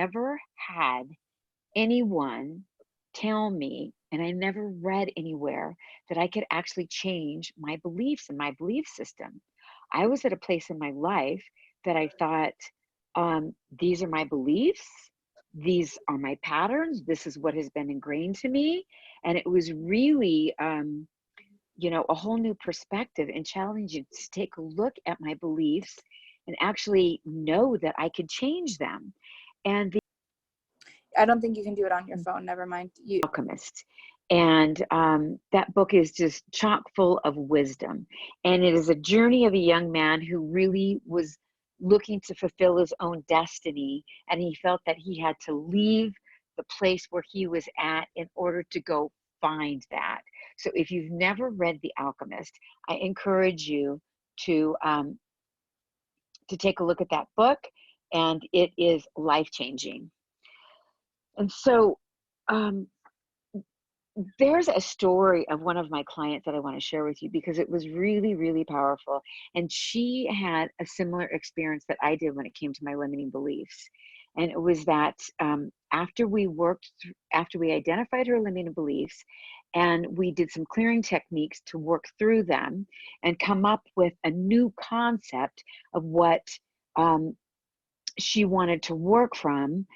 never had anyone tell me, and I never read anywhere that I could actually change my beliefs and my belief system. I was at a place in my life that I thought, these are my beliefs, these are my patterns, this is what has been ingrained to me. And it was really, a whole new perspective and challenging to take a look at my beliefs and actually know that I could change them. And I don't think you can do it on your phone. Never mind. Alchemist. And that book is just chock full of wisdom. And it is a journey of a young man who really was looking to fulfill his own destiny. And he felt that he had to leave the place where he was at in order to go find that. So if you've never read The Alchemist, I encourage you to take a look at that book. And it is life-changing. And so, there's a story of one of my clients that I want to share with you because it was really, really powerful. And she had a similar experience that I did when it came to my limiting beliefs. And it was that after we identified her limiting beliefs, and we did some clearing techniques to work through them and come up with a new concept of what she wanted to work from.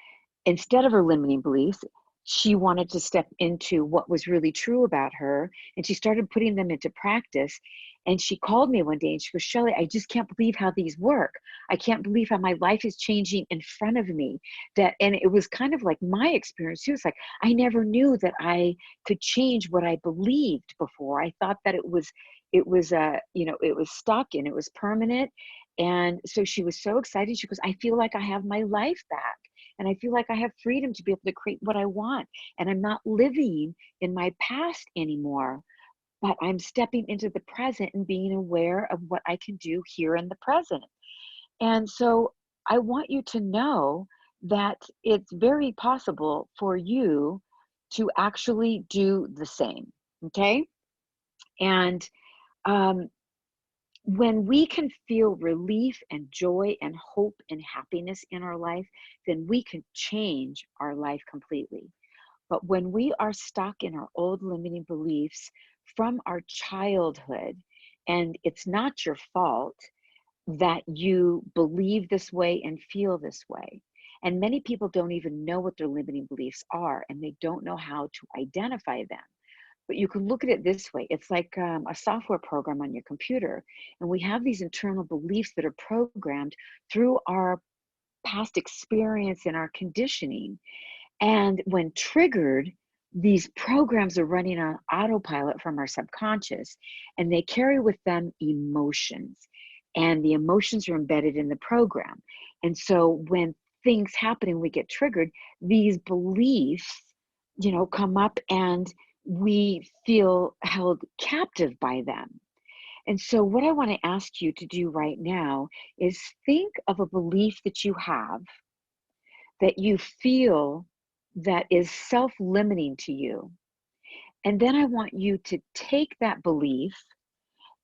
Instead of her limiting beliefs, she wanted to step into what was really true about her, and she started putting them into practice. And she called me one day and she goes, Shelley, I just can't believe how these work. I can't believe how my life is changing in front of me. And it was kind of like my experience too. It's like, I never knew that I could change what I believed before. I thought that it was stuck and it was permanent. And so she was so excited. She goes, I feel like I have my life back. And I feel like I have freedom to be able to create what I want. And I'm not living in my past anymore, but I'm stepping into the present and being aware of what I can do here in the present. And so I want you to know that it's very possible for you to actually do the same. Okay. And when we can feel relief and joy and hope and happiness in our life, then we can change our life completely. But when we are stuck in our old limiting beliefs from our childhood, and it's not your fault that you believe this way and feel this way. And many people don't even know what their limiting beliefs are, and they don't know how to identify them. But you can look at it this way. It's like a software program on your computer. And we have these internal beliefs that are programmed through our past experience and our conditioning. And when triggered, these programs are running on autopilot from our subconscious, and they carry with them emotions. And the emotions are embedded in the program. And so when things happen and we get triggered, these beliefs, come up, and we feel held captive by them. And so what I want to ask you to do right now is think of a belief that you have that you feel that is self-limiting to you. And then I want you to take that belief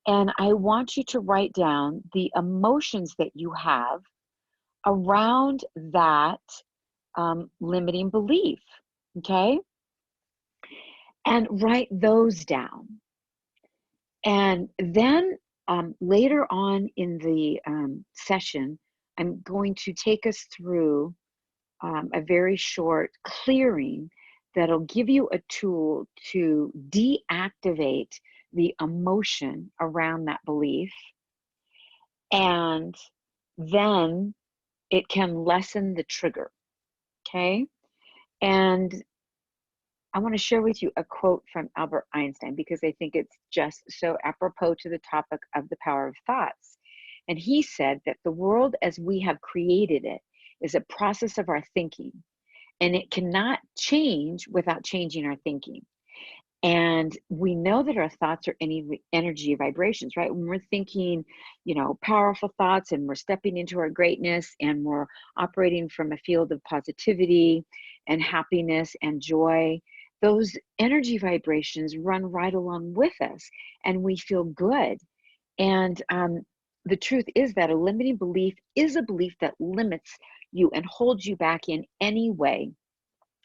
and I want you to write down the emotions that you have around that limiting belief, okay? And write those down. And then later on in the session, I'm going to take us through a very short clearing that'll give you a tool to deactivate the emotion around that belief. And then it can lessen the trigger, okay? And I want to share with you a quote from Albert Einstein because I think it's just so apropos to the topic of the power of thoughts. And he said that the world as we have created it is a process of our thinking, and it cannot change without changing our thinking. And we know that our thoughts are any energy vibrations, right? When we're thinking, powerful thoughts and we're stepping into our greatness and we're operating from a field of positivity and happiness and joy, those energy vibrations run right along with us and we feel good. And the truth is that a limiting belief is a belief that limits you and hold you back in any way,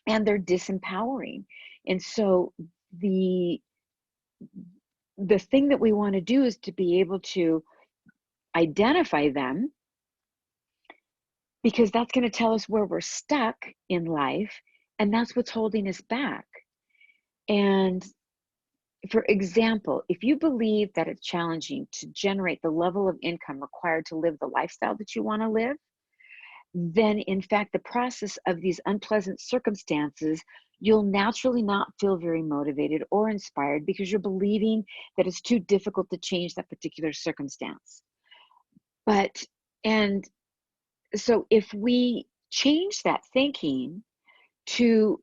and they're disempowering. And so the the thing that we want to do is to be able to identify them, because that's going to tell us where we're stuck in life, and that's what's holding us back. And for example, if you believe that it's challenging to generate the level of income required to live the lifestyle that you want to live, then in fact, the process of these unpleasant circumstances, you'll naturally not feel very motivated or inspired because you're believing that it's too difficult to change that particular circumstance. But, and so if we change that thinking to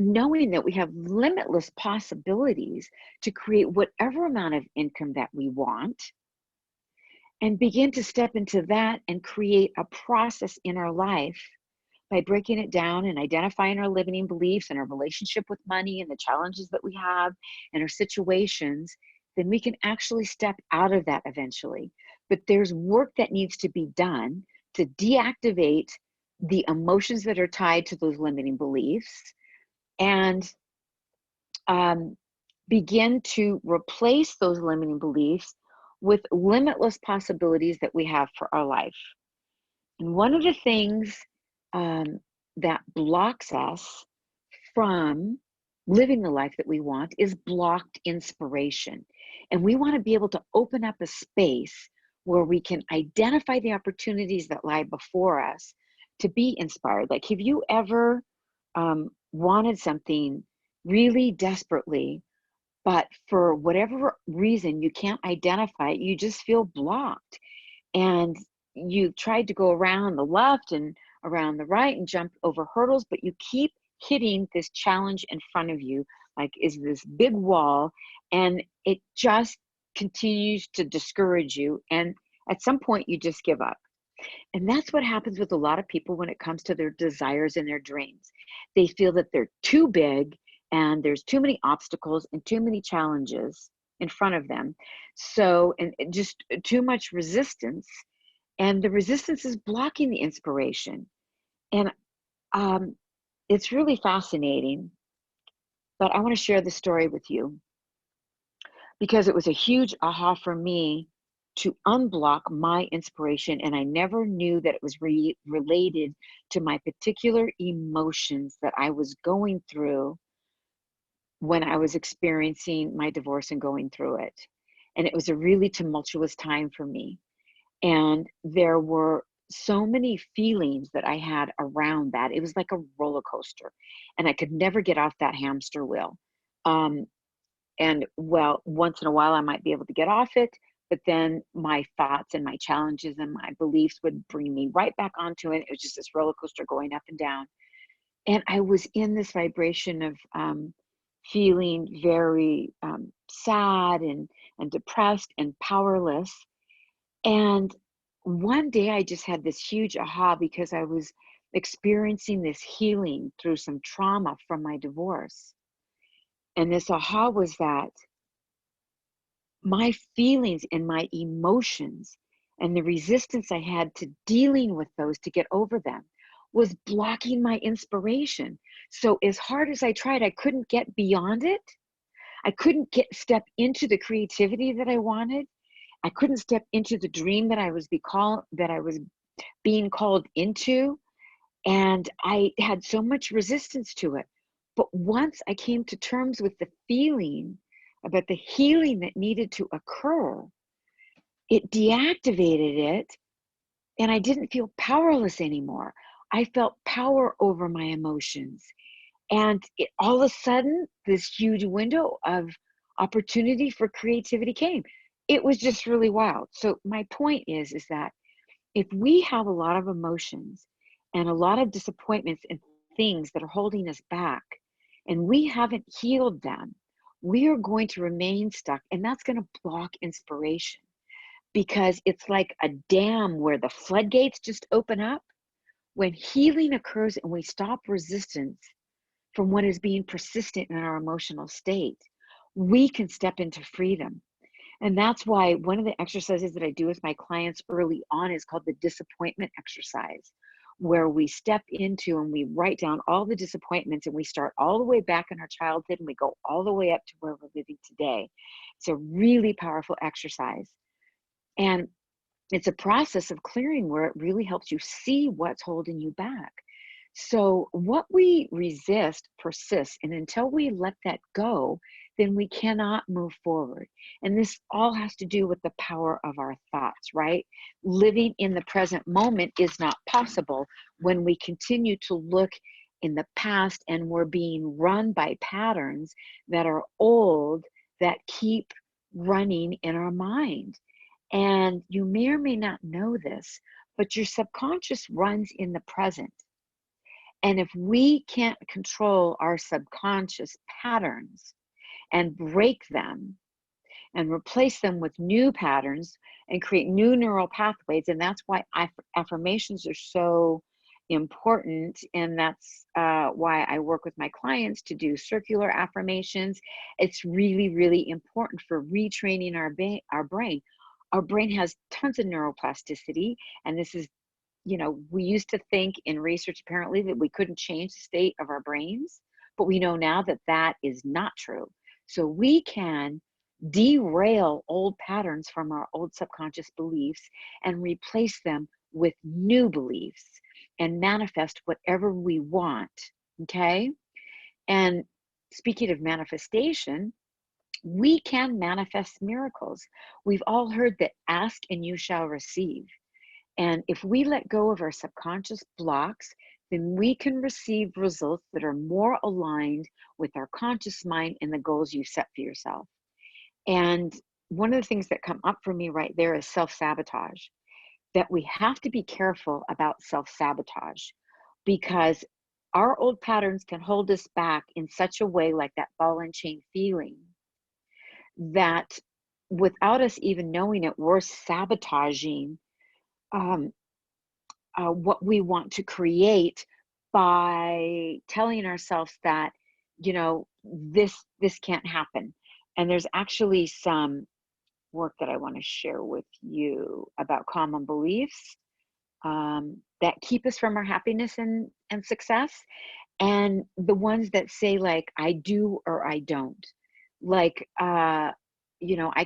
knowing that we have limitless possibilities to create whatever amount of income that we want, and begin to step into that and create a process in our life by breaking it down and identifying our limiting beliefs and our relationship with money and the challenges that we have and our situations, then we can actually step out of that eventually. But there's work that needs to be done to deactivate the emotions that are tied to those limiting beliefs, and begin to replace those limiting beliefs with limitless possibilities that we have for our life. And one of the things that blocks us from living the life that we want is blocked inspiration. And we want to be able to open up a space where we can identify the opportunities that lie before us to be inspired. Like, have you ever wanted something really desperately, but for whatever reason you can't identify it, you just feel blocked, and you've tried to go around the left and around the right and jump over hurdles, but you keep hitting this challenge in front of you, like is this big wall, and it just continues to discourage you, and at some point you just give up. And that's what happens with a lot of people when it comes to their desires and their dreams. They feel that they're too big and there's too many obstacles and too many challenges in front of them. So, and just too much resistance. And the resistance is blocking the inspiration. And it's really fascinating. But I want to share the story with you because it was a huge aha for me to unblock my inspiration, and I never knew that it was related to my particular emotions that I was going through when I was experiencing my divorce and going through it. And it was a really tumultuous time for me. And there were so many feelings that I had around that. It was like a roller coaster, and I could never get off that hamster wheel. Um, and well, once in a while I might be able to get off it, but then my thoughts and my challenges and my beliefs would bring me right back onto it. It was just this roller coaster going up and down. And I was in this vibration of feeling very sad and depressed and powerless. And one day I just had this huge aha because I was experiencing this healing through some trauma from my divorce. And this aha was that my feelings and my emotions and the resistance I had to dealing with those to get over them was blocking my inspiration. So as hard as I tried, I couldn't get beyond it. I couldn't step into the creativity that I wanted. I couldn't step into the dream that I was being called into. And I had so much resistance to it. But once I came to terms with the feeling about the healing that needed to occur, it deactivated it, and I didn't feel powerless anymore. I felt power over my emotions. And all of a sudden, this huge window of opportunity for creativity came. It was just really wild. So my point is that if we have a lot of emotions and a lot of disappointments and things that are holding us back, and we haven't healed them, we are going to remain stuck, and that's going to block inspiration, because it's like a dam where the floodgates just open up. When healing occurs and we stop resistance from what is being persistent in our emotional state, we can step into freedom. And that's why one of the exercises that I do with my clients early on is called the disappointment exercise, where we step into and we write down all the disappointments, and we start all the way back in our childhood and we go all the way up to where we're living today. It's a really powerful exercise. And it's a process of clearing where it really helps you see what's holding you back. So, what we resist persists, and until we let that go, then we cannot move forward. And this all has to do with the power of our thoughts, right? Living in the present moment is not possible when we continue to look in the past and we're being run by patterns that are old, that keep running in our mind. And you may or may not know this, but your subconscious runs in the present. And if we can't control our subconscious patterns and break them and replace them with new patterns and create new neural pathways, and that's why affirmations are so important. And that's why I work with my clients to do circular affirmations. It's really, really important for retraining our brain. Our brain has tons of neuroplasticity, and this is, we used to think in research apparently that we couldn't change the state of our brains, but we know now that that is not true. So we can derail old patterns from our old subconscious beliefs and replace them with new beliefs and manifest whatever we want. Okay. And speaking of manifestation, we can manifest miracles. We've all heard that ask and you shall receive. And if we let go of our subconscious blocks, then we can receive results that are more aligned with our conscious mind and the goals you set for yourself. And one of the things that come up for me right there is self-sabotage, that we have to be careful about self-sabotage, because our old patterns can hold us back in such a way, like that ball and chain feeling, that without us even knowing it, we're sabotaging um, what we want to create by telling ourselves that, this can't happen. And there's actually some work that I want to share with you about common beliefs that keep us from our happiness and success, and the ones that say, like, I do or I don't. Like, I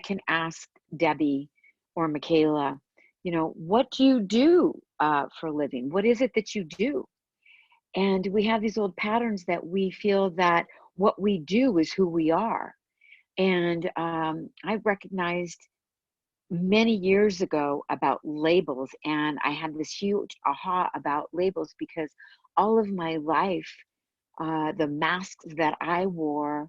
can ask Debbie or Michaela, what do you do for a living? What is it that you do? And we have these old patterns that we feel that what we do is who we are. And I recognized many years ago about labels, and I had this huge aha about labels, because all of my life, the masks that I wore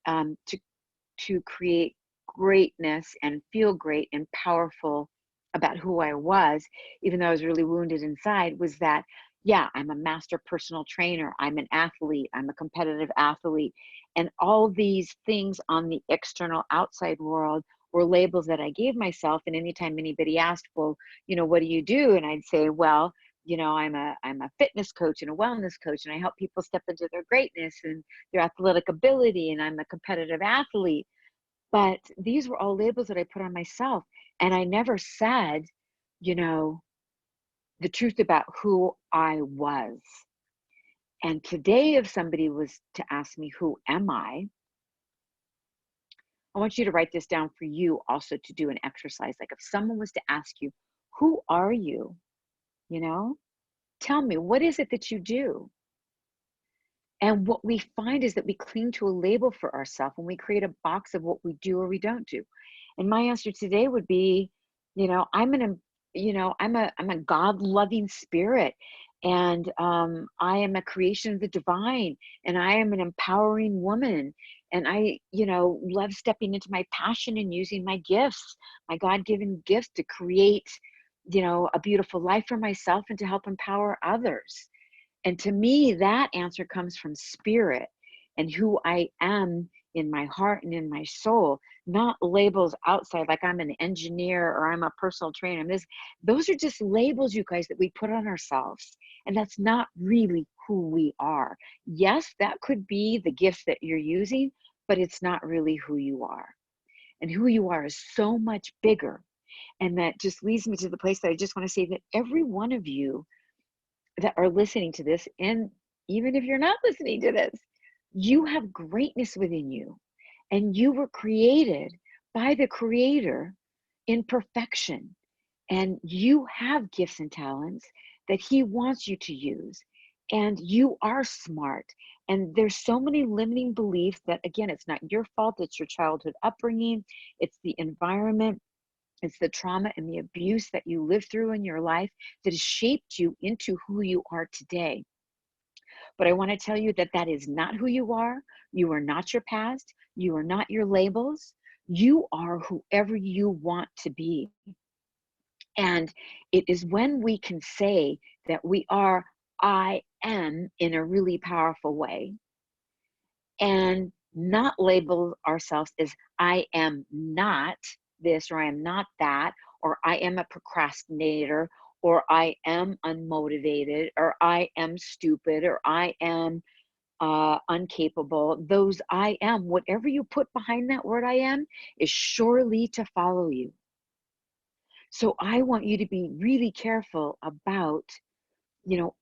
to create greatness and feel great and powerful about who I was, even though I was really wounded inside, was that, yeah, I'm a master personal trainer, I'm an athlete, I'm a competitive athlete. And all these things on the external outside world were labels that I gave myself. And anytime anybody asked, well, what do you do? And I'd say, well, I'm a fitness coach and a wellness coach, and I help people step into their greatness and their athletic ability, and I'm a competitive athlete. But these were all labels that I put on myself. And I never said, the truth about who I was. And today, if somebody was to ask me, who am I want you to write this down for you also, to do an exercise. Like, if someone was to ask you, who are you? Tell me, what is it that you do? And what we find is that we cling to a label for ourselves, and we create a box of what we do or we don't do. And my answer today would be, I'm a God-loving spirit, and I am a creation of the divine, and I am an empowering woman, and I, love stepping into my passion and using my gifts, my God-given gifts, to create, a beautiful life for myself and to help empower others. And to me, that answer comes from spirit and who I am in my heart and in my soul, not labels outside, like I'm an engineer or I'm a personal trainer. Those are just labels, you guys, that we put on ourselves. And that's not really who we are. Yes, that could be the gifts that you're using, but it's not really who you are. And who you are is so much bigger. And that just leads me to the place that I just want to say that every one of you that are listening to this, and even if you're not listening to this, you have greatness within you. And you were created by the Creator in perfection. And you have gifts and talents that He wants you to use. And you are smart. And there's so many limiting beliefs that, again, it's not your fault. It's your childhood upbringing. It's the environment. It's the trauma and the abuse that you lived through in your life that has shaped you into who you are today. But I want to tell you that that is not who you are. You are not your past. You are not your labels. You are whoever you want to be. And it is when we can say that we are I am in a really powerful way and not label ourselves as I am not this or I am not that or I am a procrastinator or I am unmotivated or I am stupid or I am uncapable. Those I am, whatever you put behind that word I am, is surely to follow you. So I want you to be really careful about,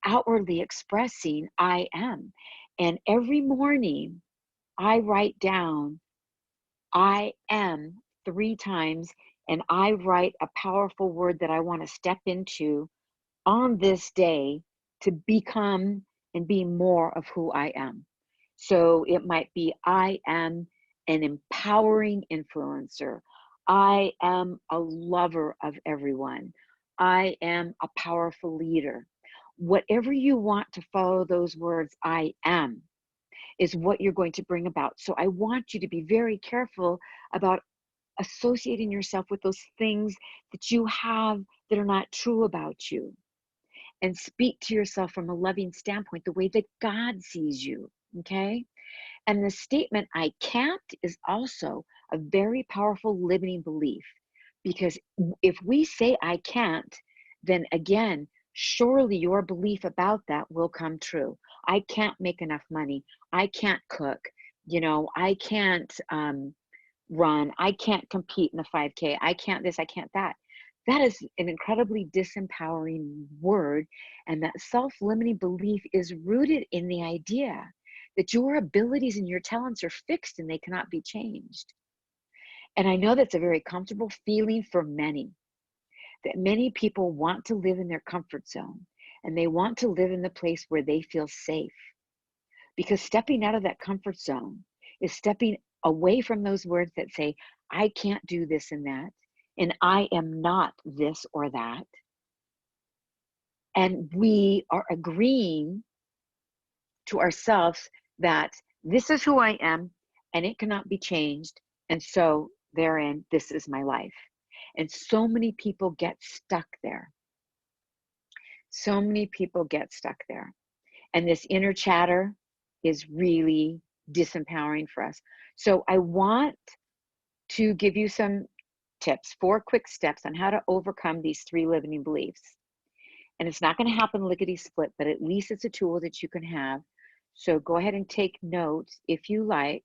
outwardly expressing I am. And every morning I write down I am 3 times, and I write a powerful word that I want to step into on this day to become and be more of who I am. So it might be I am an empowering influencer. I am a lover of everyone. I am a powerful leader. Whatever you want to follow those words, I am, is what you're going to bring about. So I want you to be very careful about associating yourself with those things that you have that are not true about you, and speak to yourself from a loving standpoint, the way that God sees you. Okay. And the statement, I can't, is also a very powerful limiting belief, because if we say I can't, then again, surely your belief about that will come true. I can't make enough money. I can't cook. I can't run. I can't compete in the 5K. I can't this, I can't that. That is an incredibly disempowering word. And that self limiting belief is rooted in the idea that your abilities and your talents are fixed and they cannot be changed. And I know that's a very comfortable feeling for many, that many people want to live in their comfort zone and they want to live in the place where they feel safe. Because stepping out of that comfort zone is stepping away from those words that say, I can't do this and that, and I am not this or that. And we are agreeing to ourselves that this is who I am and it cannot be changed. And so therein, this is my life. And so many people get stuck there. So many people get stuck there. And this inner chatter is really disempowering for us. So I want to give you some tips, 4 quick steps on how to overcome these 3 limiting beliefs. And it's not going to happen lickety split, but at least it's a tool that you can have. So go ahead and take notes if you like.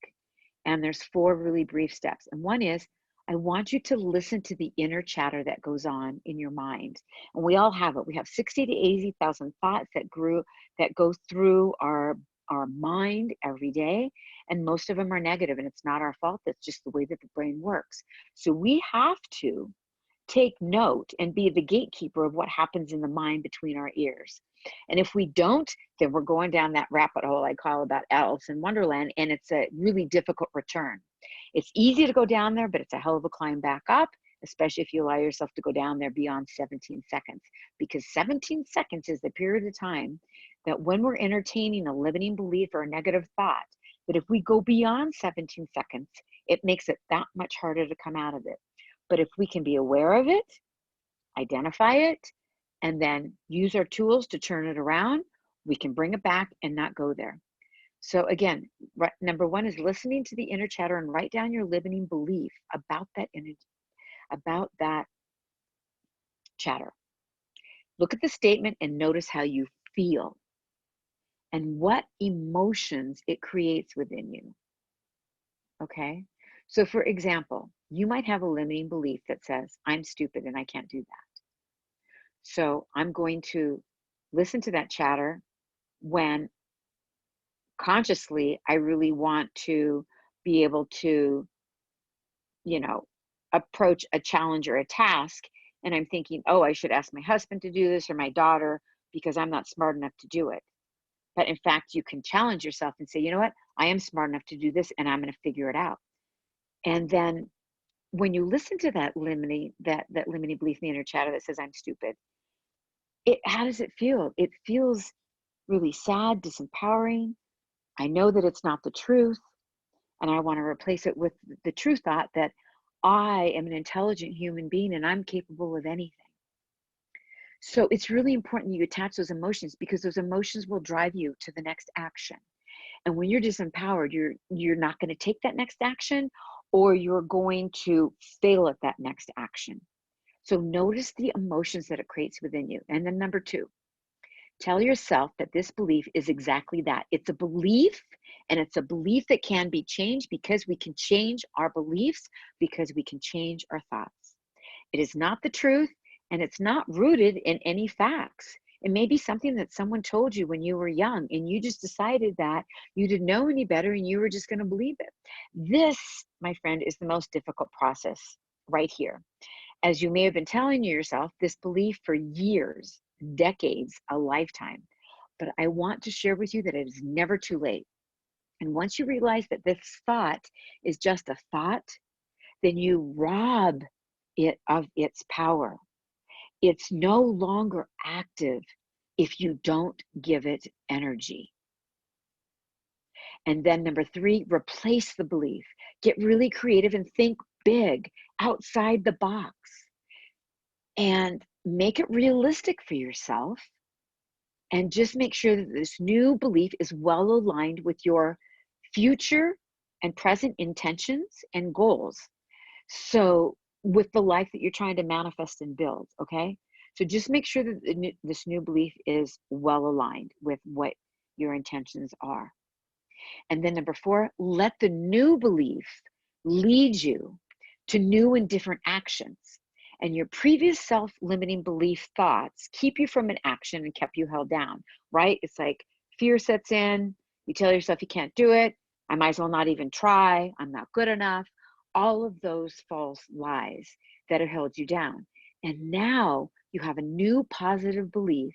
And there's 4 really brief steps. And one is, I want you to listen to the inner chatter that goes on in your mind. And we all have it. We have 60 to 80,000 thoughts that go through our mind every day. And most of them are negative, and it's not our fault. That's just the way that the brain works. So we have to take note and be the gatekeeper of what happens in the mind between our ears. And if we don't, then we're going down that rabbit hole I call about Alice in Wonderland, and it's a really difficult return. It's easy to go down there, but it's a hell of a climb back up, especially if you allow yourself to go down there beyond 17 seconds, because 17 seconds is the period of time that when we're entertaining a limiting belief or a negative thought, that if we go beyond 17 seconds, it makes it that much harder to come out of it. But if we can be aware of it, identify it, and then use our tools to turn it around, we can bring it back and not go there. So again, number 1 is listening to the inner chatter and write down your limiting belief about that chatter. Look at the statement and notice how you feel and what emotions it creates within you. Okay? So for example, you might have a limiting belief that says, I'm stupid and I can't do that. So I'm going to listen to that chatter when consciously I really want to be able to, you know, approach a challenge or a task. And I'm thinking, oh, I should ask my husband to do this or my daughter because I'm not smart enough to do it. But in fact, you can challenge yourself and say, you know what, I am smart enough to do this and I'm going to figure it out. And then when you listen to that limiting belief in the inner chatter that says I'm stupid, how does it feel? It feels really sad, disempowering. I know that it's not the truth, and I want to replace it with the true thought that I am an intelligent human being and I'm capable of anything. So it's really important you attach those emotions because those emotions will drive you to the next action. And when you're disempowered, you're not going to take that next action, or you're going to fail at that next action. So notice the emotions that it creates within you. And then number 2, tell yourself that this belief is exactly that. It's a belief, and it's a belief that can be changed because we can change our beliefs, because we can change our thoughts. It is not the truth, and it's not rooted in any facts. It may be something that someone told you when you were young, and you just decided that you didn't know any better and you were just going to believe it. This, my friend, is the most difficult process right here. As you may have been telling yourself this belief for years, decades, a lifetime. But I want to share with you that it is never too late. And once you realize that this thought is just a thought, then you rob it of its power. It's no longer active if you don't give it energy. And then number 3, replace the belief. Get really creative and think big, outside the box, and make it realistic for yourself. And just make sure that this new belief is well aligned with your future and present intentions and goals. So, with the life that you're trying to manifest and build, okay? So, just make sure that this new belief is well aligned with what your intentions are. And then number 4, let the new belief lead you to new and different actions. And your previous self-limiting belief thoughts keep you from an action and kept you held down, right? It's like fear sets in, you tell yourself you can't do it, I might as well not even try, I'm not good enough. All of those false lies that have held you down. And now you have a new positive belief,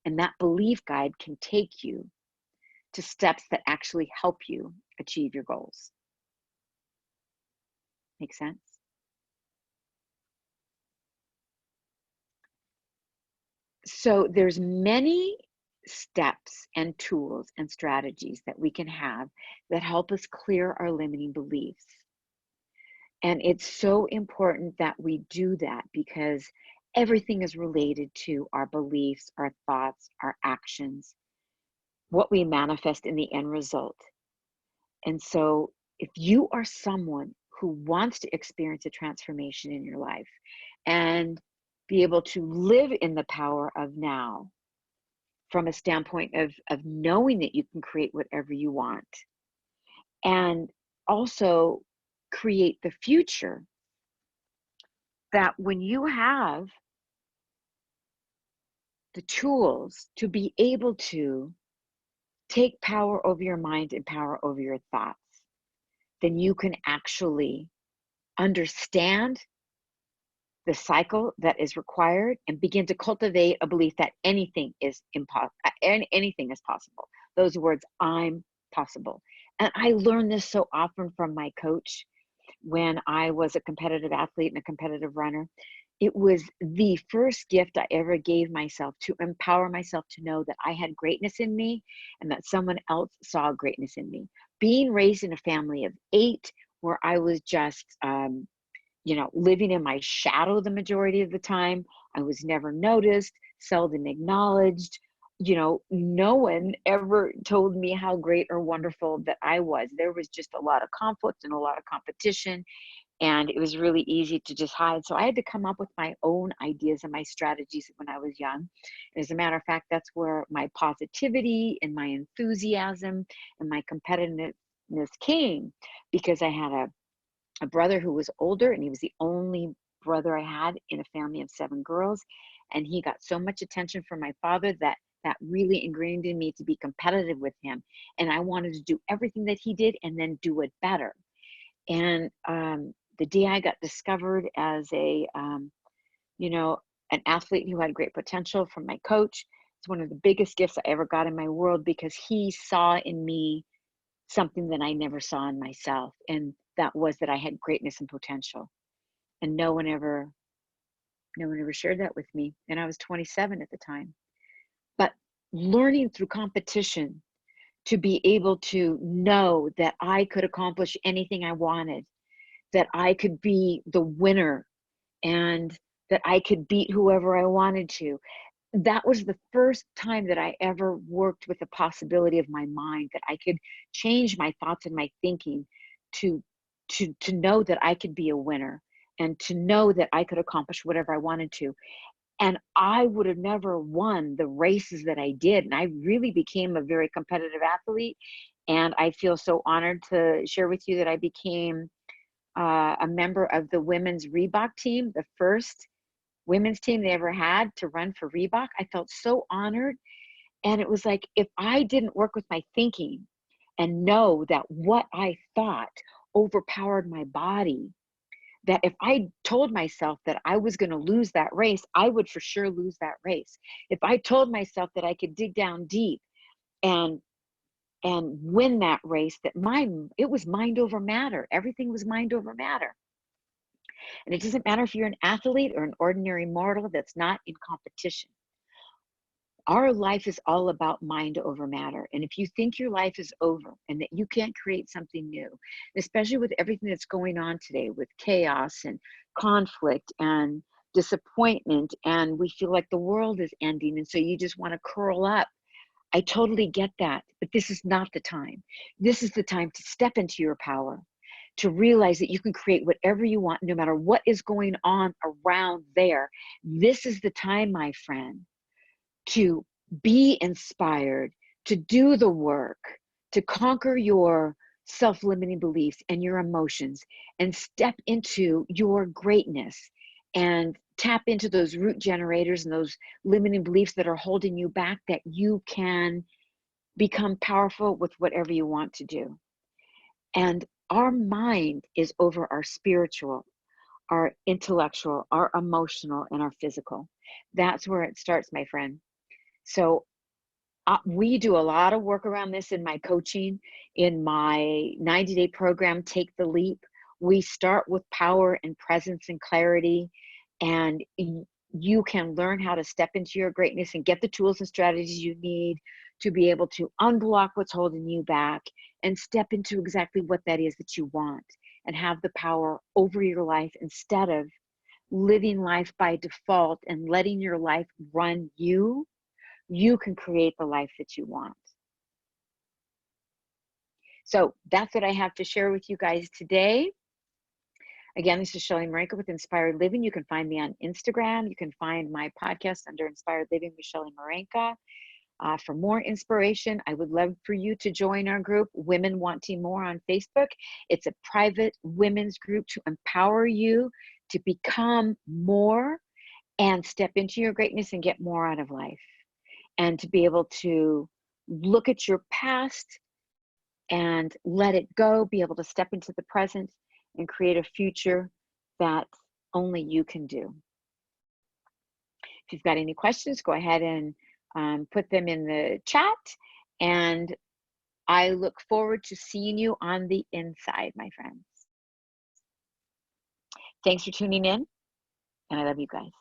and that belief guide can take you to steps that actually help you achieve your goals. Make sense? So there's many steps and tools and strategies that we can have that help us clear our limiting beliefs. And it's so important that we do that because everything is related to our beliefs, our thoughts, our actions, what we manifest in the end result. And so if you are someone who wants to experience a transformation in your life and be able to live in the power of now from a standpoint of knowing that you can create whatever you want and also create the future, that when you have the tools to be able to take power over your mind and power over your thoughts, then you can actually understand the cycle that is required and begin to cultivate a belief that anything is anything is possible. Those words, I'm possible. And I learned this so often from my coach when I was a competitive athlete and a competitive runner. It was the first gift I ever gave myself to empower myself to know that I had greatness in me and that someone else saw greatness in me. Being raised in a family of 8 where I was just living in my shadow the majority of the time. I was never noticed, seldom acknowledged. No one ever told me how great or wonderful that I was. There was just a lot of conflict and a lot of competition, and it was really easy to just hide. So I had to come up with my own ideas and my strategies when I was young. And as a matter of fact, that's where my positivity and my enthusiasm and my competitiveness came, because I had a brother who was older, and he was the only brother I had in a family of 7 girls. And he got so much attention from my father that really ingrained in me to be competitive with him. And I wanted to do everything that he did and then do it better. And the day I got discovered as you know, an athlete who had great potential from my coach, it's one of the biggest gifts I ever got in my world, because he saw in me something that I never saw in myself. And that was that I had greatness and potential. And no one ever shared that with me. And I was 27 at the time. But learning through competition to be able to know that I could accomplish anything I wanted, that I could be the winner, and that I could beat whoever I wanted to. That was the first time that I ever worked with the possibility of my mind, that I could change my thoughts and my thinking to know that I could be a winner, and to know that I could accomplish whatever I wanted to. And I would have never won the races that I did. And I really became a very competitive athlete. And I feel so honored to share with you that I became a member of the women's Reebok team, the first women's team they ever had to run for Reebok. I felt so honored. And it was like, if I didn't work with my thinking and know that what I thought overpowered my body, that if I told myself that I was going to lose that race, I would for sure lose that race. If I told myself that I could dig down deep and win that race, that it was mind over matter. Everything was mind over matter. And it doesn't matter if you're an athlete or an ordinary mortal that's not in competition. Our life is all about mind over matter. And if you think your life is over and that you can't create something new, especially with everything that's going on today with chaos and conflict and disappointment, and we feel like the world is ending, and so you just want to curl up. I totally get that, but this is not the time. This is the time to step into your power, to realize that you can create whatever you want, no matter what is going on around there. This is the time, my friend, to be inspired, to do the work, to conquer your self-limiting beliefs and your emotions, and step into your greatness, and tap into those root generators and those limiting beliefs that are holding you back, that you can become powerful with whatever you want to do. And our mind is over our spiritual, our intellectual, our emotional, and our physical. That's where it starts, my friend. So we do a lot of work around this in my coaching, in my 90-day program, Take the Leap. We start with power and presence and clarity, and you can learn how to step into your greatness and get the tools and strategies you need to be able to unblock what's holding you back and step into exactly what that is that you want, and have the power over your life instead of living life by default and letting your life run you. You can create the life that you want. So that's what I have to share with you guys today. Again, this is Shelley Marenka with Inspired Living. You can find me on Instagram. You can find my podcast under Inspired Living with Shelley Marenka. For more inspiration, I would love for you to join our group, Women Wanting More, on Facebook. It's a private women's group to empower you to become more and step into your greatness and get more out of life. And to be able to look at your past and let it go, be able to step into the present and create a future that only you can do. If you've got any questions, go ahead and put them in the chat. And I look forward to seeing you on the inside, my friends. Thanks for tuning in, and I love you guys.